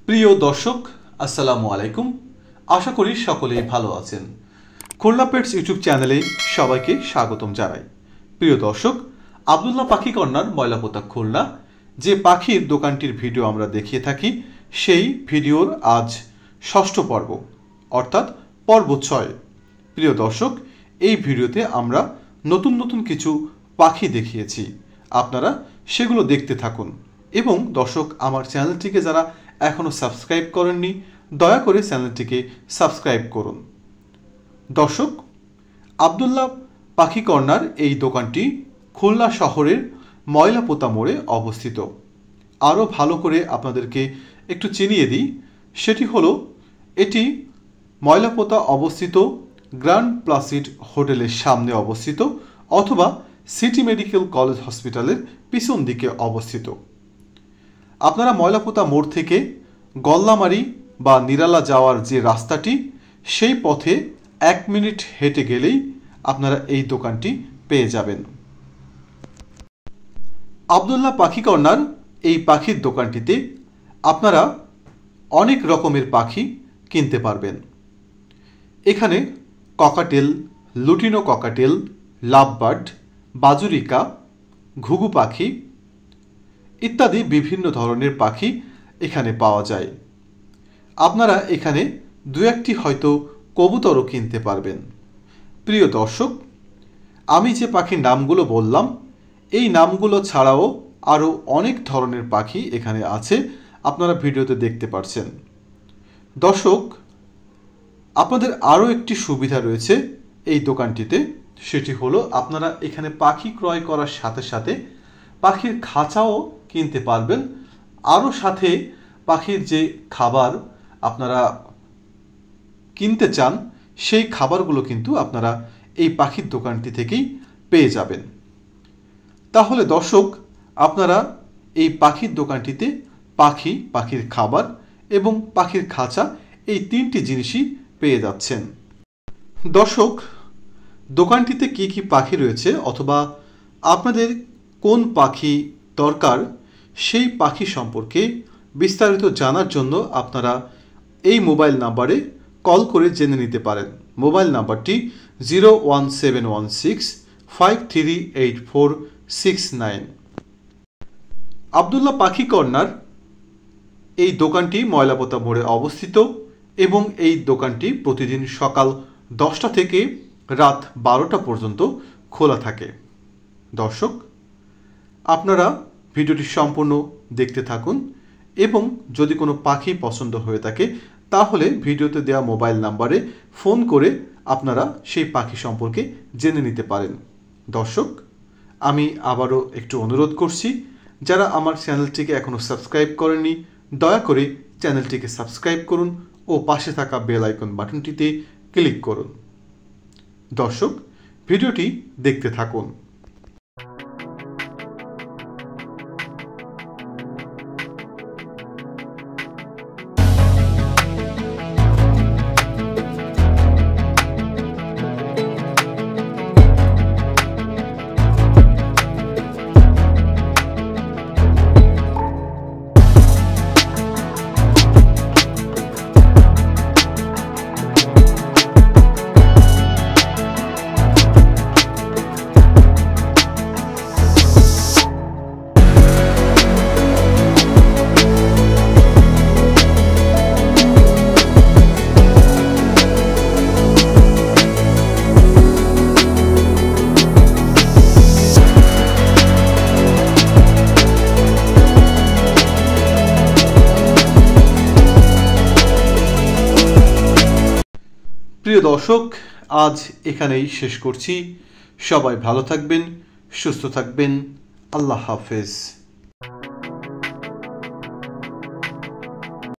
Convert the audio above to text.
প্রিয় দর্শক আসসালামু আলাইকুম। আশা করি সকলেই ভালো আছেন। খুলনা পেটস ইউটিউব চ্যানেলে সবাইকে স্বাগতম জানাই। প্রিয় দর্শক, আব্দুল্লাহ পাখি কর্নার ময়লাপোতা খুলনা যে পাখির দোকানটির ভিডিও আমরা দেখিয়ে থাকি, সেই ভিডিওর আজ ষষ্ঠ পর্ব, অর্থাৎ পর্ব 6। প্রিয় দর্শক, এই ভিডিওতে আমরা নতুন নতুন কিছু পাখি দেখিয়েছি, আপনারা সেগুলো দেখতে থাকুন। এবং দর্শক, আমার চ্যানেলটিকে যারা এখনও সাবস্ক্রাইব করেননি, দয়া করে চ্যানেলটিকে সাবস্ক্রাইব করুন। দর্শক, আব্দুল্লাহ পাখি কর্নার এই দোকানটি খুলনা শহরের ময়লাপোতা মোড়ে অবস্থিত। আরও ভালো করে আপনাদেরকে একটু চিনিয়ে দিই, সেটি হলো এটি ময়লাপোতা অবস্থিত গ্র্যান্ড প্লাসিড হোটেলের সামনে অবস্থিত, অথবা সিটি মেডিকেল কলেজ হসপিটালের পিছন দিকে অবস্থিত। আপনারা ময়লাপোতা মোড় থেকে গল্লামারি বা নিরালা যাওয়ার যে রাস্তাটি, সেই পথে 1 মিনিট হেঁটে গেলেই আপনারা এই দোকানটি পেয়ে যাবেন। আব্দুল্লাহ পাখি কর্নার এই পাখির দোকানটিতে আপনারা অনেক রকমের পাখি কিনতে পারবেন। এখানে ককাটেল, লুটিনো ককাটেল, লাভবার্ড, বাজুরিকা, ঘুঘু পাখি ইত্যাদি বিভিন্ন ধরনের পাখি এখানে পাওয়া যায়। আপনারা এখানে দু একটি হয়তো কবুতরও কিনতে পারবেন। প্রিয় দর্শক, আমি যে পাখির নামগুলো বললাম, এই নামগুলো ছাড়াও আরও অনেক ধরনের পাখি এখানে আছে, আপনারা ভিডিওতে দেখতে পাচ্ছেন। দর্শক, আপনাদের আরও একটি সুবিধা রয়েছে এই দোকানটিতে, সেটি হলো আপনারা এখানে পাখি ক্রয় করার সাথে সাথে পাখির খাঁচাও কিনতে পারবেন। আরও সাথে পাখির যে খাবার আপনারা কিনতে চান, সেই খাবারগুলো কিন্তু আপনারা এই পাখির দোকানটি থেকেই পেয়ে যাবেন। তাহলে দর্শক, আপনারা এই পাখির দোকানটিতে পাখি, পাখির খাবার এবং পাখির খাঁচা, এই 3টি জিনিসই পেয়ে যাচ্ছেন। দর্শক, দোকানটিতে কি কি পাখি রয়েছে অথবা আপনাদের কোন পাখি দরকার, সেই পাখি সম্পর্কে বিস্তারিত জানার জন্য আপনারা এই মোবাইল নাম্বারে কল করে জেনে নিতে পারেন। মোবাইল নাম্বারটি 01716538469। আব্দুল্লাহ পাখি কর্নার এই দোকানটি ময়লাপোতা মোড়ে অবস্থিত এবং এই দোকানটি প্রতিদিন সকাল 10টা থেকে রাত 12টা পর্যন্ত খোলা থাকে। দর্শক, আপনারা ভিডিওটি সম্পূর্ণ দেখতে থাকুন এবং যদি কোনো পাখি পছন্দ হয়ে থাকে, তাহলে ভিডিওতে দেওয়া মোবাইল নাম্বারে ফোন করে আপনারা সেই পাখি সম্পর্কে জেনে নিতে পারেন। দর্শক, আমি আবারও একটু অনুরোধ করছি, যারা আমার চ্যানেলটিকে এখনও সাবস্ক্রাইব করেননি, দয়া করে চ্যানেলটিকে সাবস্ক্রাইব করুন ও পাশে থাকা বেল আইকন বাটনটিতে ক্লিক করুন। দর্শক, ভিডিওটি দেখতে থাকুন। প্রিয় দর্শক, আজ এখানেই শেষ করছি। সবাই ভালো থাকবেন, সুস্থ থাকবেন। আল্লাহ হাফেজ।